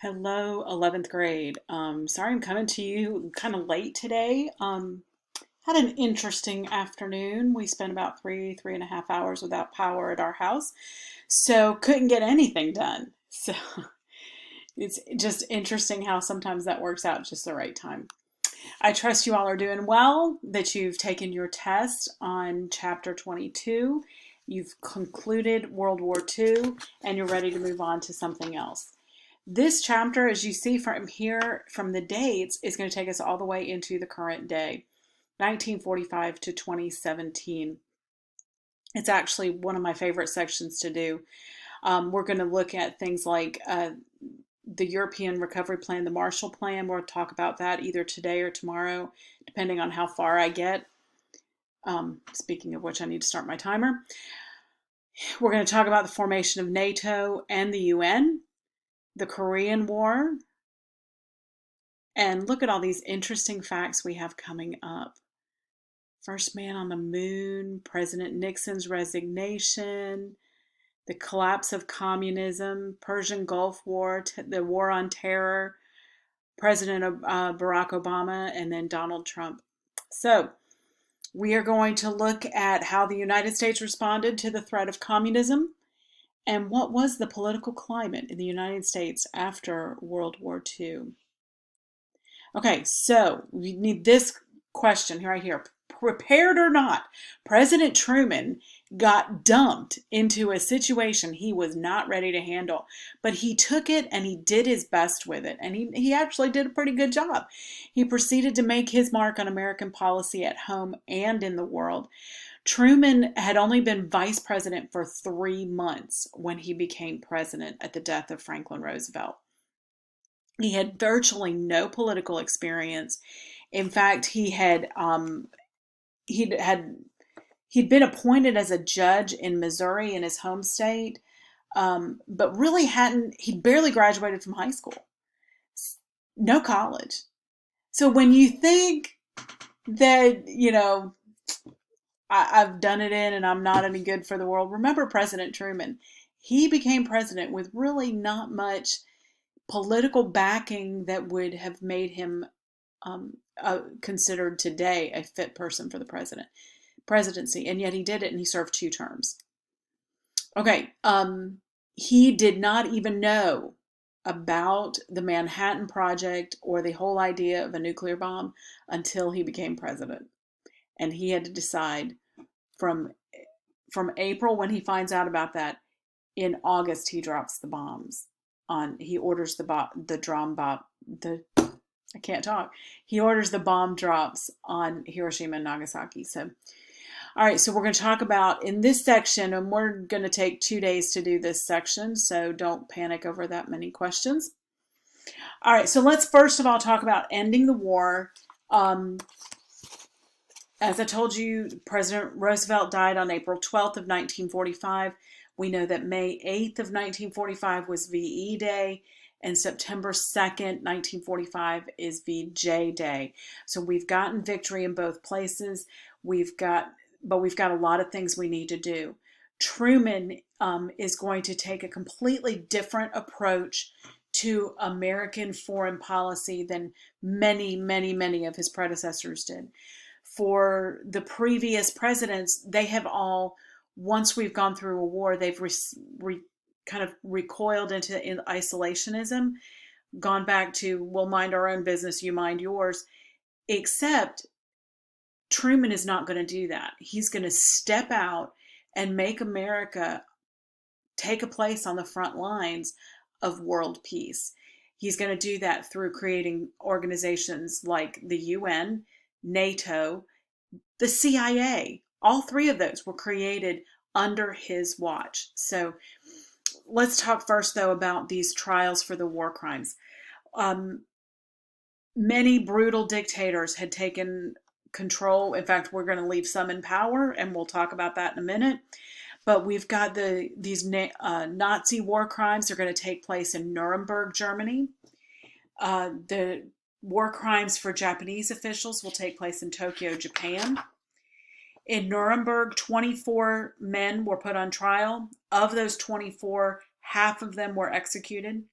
Hello, 11th grade. Sorry I'm coming to you kind of late today. Had an interesting afternoon. We spent about 3.5 hours without power at our house, so couldn't get anything done. So it's just interesting how sometimes that works out just the right time. I trust you all are doing well, that you've taken your test on chapter 22. You've concluded World War II, and you're ready to move on to something else. This chapter, as you see from here, from the dates, is going to take us all the way into the current day, 1945 to 2017. It's actually one of my favorite sections to do. We're going to look at things like the European Recovery Plan, the Marshall Plan. We'll talk about that either today or tomorrow, depending on how far I get. Speaking of which, I need to start my timer. We're going to talk about the formation of NATO and the UN, the Korean War, and look at all these interesting facts we have coming up. First man on the moon, President Nixon's resignation, the collapse of communism, Persian Gulf War, the war on terror, President Barack Obama, and then Donald Trump. So we are going to look at how the United States responded to the threat of communism and what was the political climate in the United States after World War II. Okay, so we need this question right here. Prepared or not, President Truman got dumped into a situation he was not ready to handle, but he took it and he did his best with it, and he actually did a pretty good job. He proceeded to make his mark on American policy at home and in the world. Truman had only been vice president for 3 months when he became president at the death of Franklin Roosevelt. He had virtually no political experience. In fact, he'd had he'd been appointed as a judge in Missouri in his home state, but really hadn't. He'd barely graduated from high school, no college. So when you think that I've done it in and I'm not any good for the world, remember President Truman. He became president with really not much political backing that would have made him considered today a fit person for the presidency, and yet he did it, and he served 2 terms. Okay, he did not even know about the Manhattan Project or the whole idea of a nuclear bomb until he became president, and he had to decide from April when he finds out about that. In August, he drops the bombs on. He orders the drum bomb. I can't talk. He orders the bomb drops on Hiroshima and Nagasaki. So, all right, so we're going to talk about in this section, and we're going to take 2 days to do this section, so don't panic over that many questions. All right, so let's first of all talk about ending the war. As I told you, President Roosevelt died on April 12th of 1945. We know that May 8th of 1945 was VE Day, and September 2nd, 1945 is VJ Day. So we've gotten victory in both places. But we've got a lot of things we need to do. Truman is going to take a completely different approach to American foreign policy than many, many, many of his predecessors did. For the previous presidents, they have all, once we've gone through a war, they've kind of recoiled into isolationism, gone back to, we'll mind our own business, you mind yours, except Truman is not going to do that. He's going to step out and make America take a place on the front lines of world peace. He's going to do that through creating organizations like the UN, NATO, the CIA. All 3 of those were created under his watch. So let's talk first, though, about these trials for the war crimes. Many brutal dictators had taken control. In fact, we're going to leave some in power, and we'll talk about that in a minute. But we've got these Nazi war crimes are going to take place in Nuremberg, Germany. The war crimes for Japanese officials will take place in Tokyo, Japan. In Nuremberg, 24 men were put on trial. Of those 24, half of them were executed.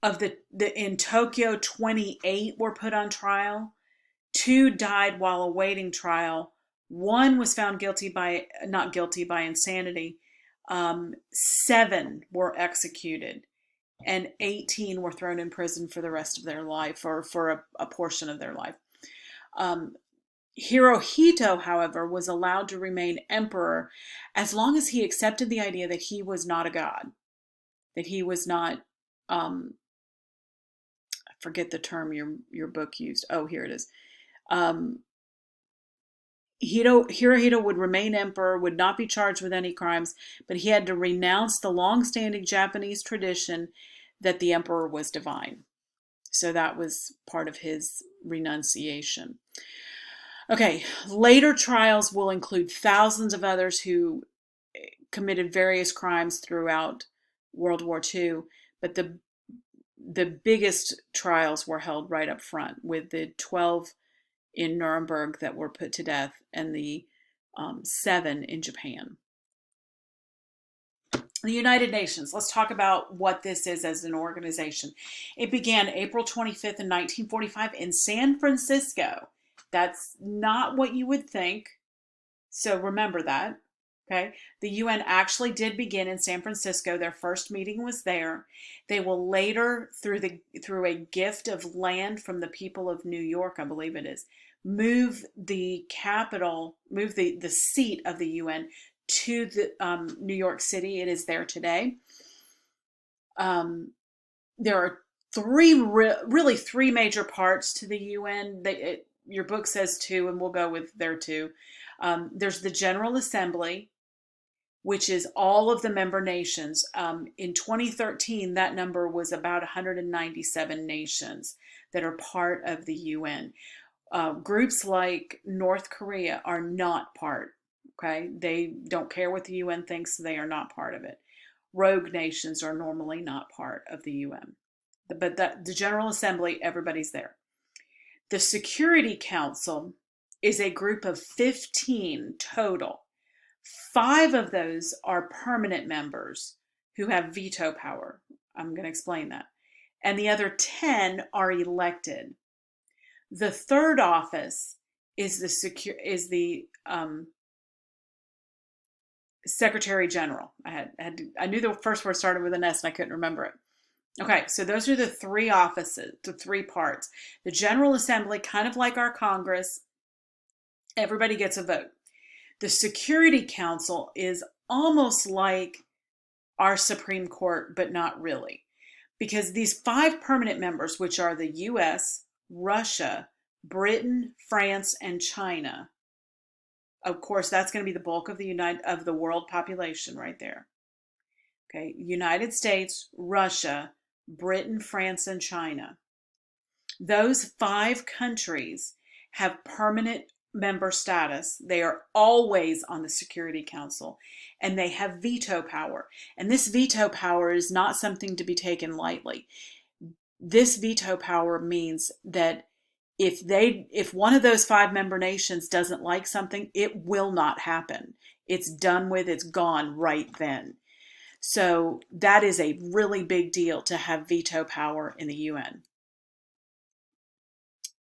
Of the in Tokyo, 28 were put on trial. 2 died while awaiting trial. 1 was found not guilty by insanity. 7 were executed, and 18 were thrown in prison for the rest of their life, or for a portion of their life. Hirohito, however, was allowed to remain emperor as long as he accepted the idea that he was not a god, that he was not, I forget the term your book used. Oh, here it is. Hirohito would remain emperor, would not be charged with any crimes, but he had to renounce the long-standing Japanese tradition that the emperor was divine. So that was part of his renunciation. Okay, later trials will include thousands of others who committed various crimes throughout World War II, but the biggest trials were held right up front, with the 12 in Nuremberg that were put to death, and the 7 in Japan. The United Nations. Let's talk about what this is as an organization. It began April 25th in 1945 in San Francisco. That's not what you would think, so remember that. Okay, the UN actually did begin in San Francisco. Their first meeting was there. They will later, through a gift of land from the people of New York, I believe it is, move the seat of the UN to the New York City. It is there today. There are three major parts to the UN. Your book says 2, and we'll go with there 2. There's the General Assembly, which is all of the member nations. In 2013, that number was about 197 nations that are part of the UN. Groups like North Korea are not part. Okay, they don't care what the UN thinks, so they are not part of it. Rogue nations are normally not part of the UN. But the General Assembly, everybody's there. The Security Council is a group of 15 total. 5 of those are permanent members who have veto power. I'm going to explain that. And the other 10 are elected. The third office is the Secretary General. I knew the first word started with an S and I couldn't remember it. Okay, so those are the 3 offices, the 3 parts. The General Assembly, kind of like our Congress, everybody gets a vote. The Security Council is almost like our Supreme Court, but not really. Because these 5 permanent members, which are the US, Russia, Britain, France, and China. Of course, that's going to be the bulk of the world population right there. Okay, United States, Russia, Britain, France, and China. Those 5 countries have permanent member status. They are always on the Security Council, and they have veto power. And this veto power is not something to be taken lightly. This veto power means that if one of those 5 member nations doesn't like something, it will not happen. It's done with, it's gone right then. So that is a really big deal to have veto power in the UN.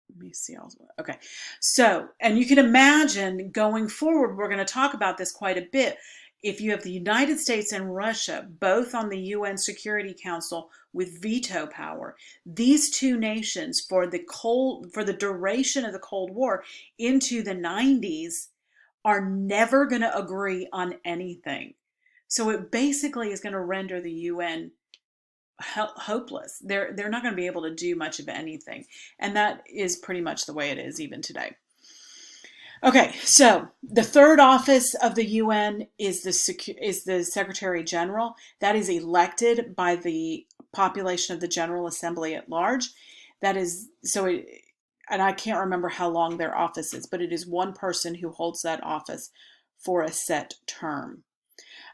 Let me see. Okay. So, and you can imagine going forward, we're going to talk about this quite a bit. If you have the United States and Russia both on the UN Security Council with veto power, these 2 nations for the duration of the Cold War into the 90s are never going to agree on anything. So it basically is going to render the UN hopeless. They're not going to be able to do much of anything. And that is pretty much the way it is even today. Okay, so the third office of the UN is the Secretary General. That is elected by the population of the General Assembly at large. That is, and I can't remember how long their office is, but it is one person who holds that office for a set term.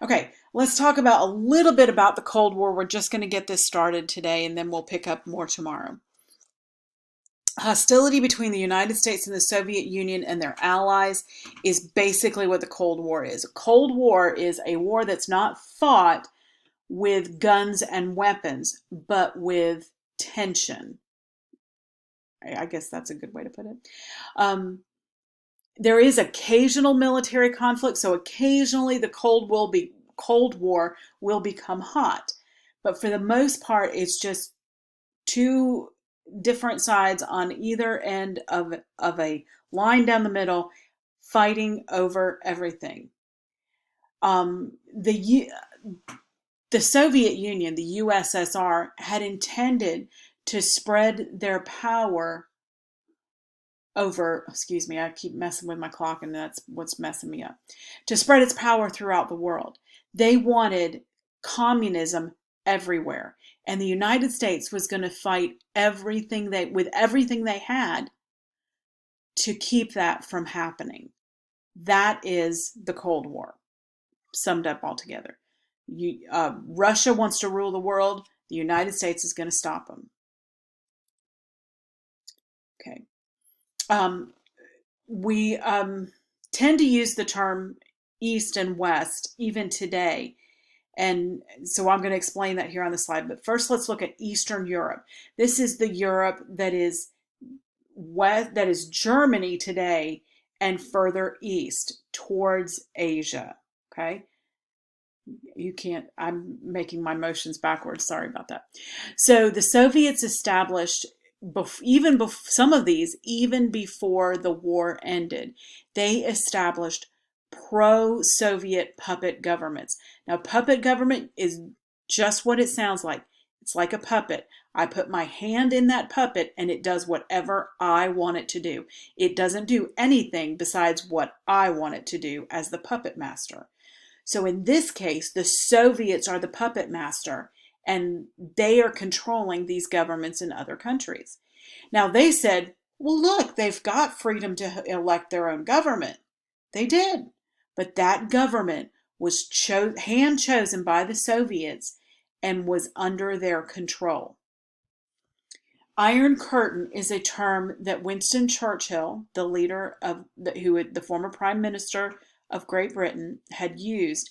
Okay, let's talk about a little bit about the Cold War. We're just going to get this started today, and then we'll pick up more tomorrow. Hostility between the United States and the Soviet Union and their allies is basically what the Cold War is. A Cold War is a war that's not fought with guns and weapons, but with tension. I guess that's a good way to put it. There is occasional military conflict, so occasionally the Cold War will become hot. But for the most part, it's just two different sides on either end of a line down the middle fighting over everything. The Soviet Union, the USSR, had intended to spread their power over, excuse me, I keep messing with my clock and that's what's messing me up, to spread its power throughout the world. They wanted communism everywhere. And the United States was going to fight with everything they had to keep that from happening. That is the Cold War, summed up altogether. Russia wants to rule the world. The United States is going to stop them. Okay. We tend to use the term East and West even today. And so I'm going to explain that here on the slide. But first, let's look at Eastern Europe. This is the Europe that is Germany today and further east towards Asia. Okay. I'm making my motions backwards. Sorry about that. So the Soviets established, some of these, even before the war ended, they established pro-Soviet puppet governments. Now, puppet government is just what it sounds like. It's like a puppet. I put my hand in that puppet and it does whatever I want it to do. It doesn't do anything besides what I want it to do as the puppet master. So in this case, the Soviets are the puppet master, and they are controlling these governments in other countries. Now they said, well, look, they've got freedom to elect their own government. They did. But that government was hand chosen by the Soviets and was under their control. Iron Curtain is a term that Winston Churchill, the leader of the former Prime Minister of Great Britain, had used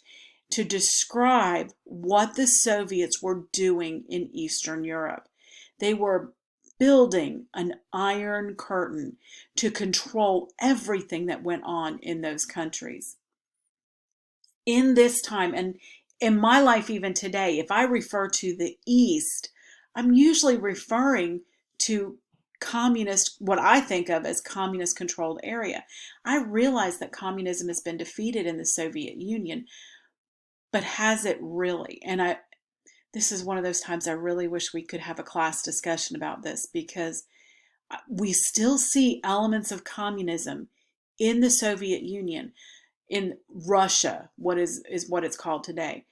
to describe what the Soviets were doing in Eastern Europe. They were building an iron curtain to control everything that went on in those countries. In this time, and in my life even today, if I refer to the East, I'm usually referring to what I think of as communist controlled area. I realize that communism has been defeated in the Soviet Union, but has it really? And this is one of those times I really wish we could have a class discussion about this, because we still see elements of communism in the Soviet Union, in Russia, what is what it's called today.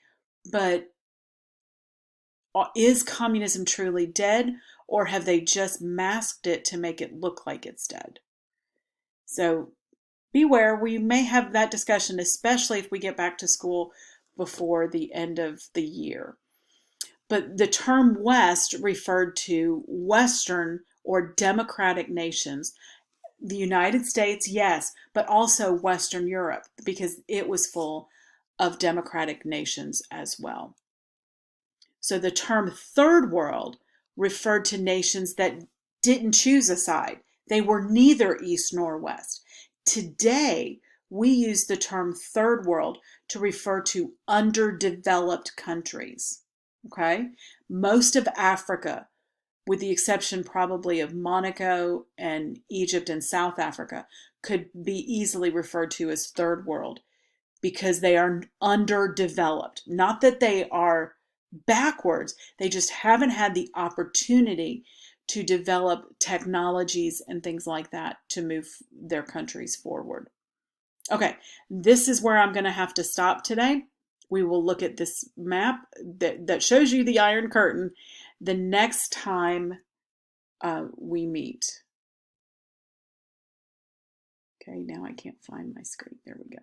But is communism truly dead, or have they just masked it to make it look like it's dead? So beware, we may have that discussion, especially if we get back to school before the end of the year. But the term West referred to Western or democratic nations. The United States, yes, but also Western Europe, because it was full of democratic nations as well. So the term Third World referred to nations that didn't choose a side. They were neither East nor West. Today, we use the term Third World to refer to underdeveloped countries. Okay? Most of Africa, with the exception probably of Monaco and Egypt and South Africa, could be easily referred to as Third World because they are underdeveloped. Not that they are backwards, they just haven't had the opportunity to develop technologies and things like that to move their countries forward. Okay, this is where I'm going to have to stop today. We will look at this map that shows you the Iron Curtain the next time we meet. Okay, now I can't find my screen. There we go.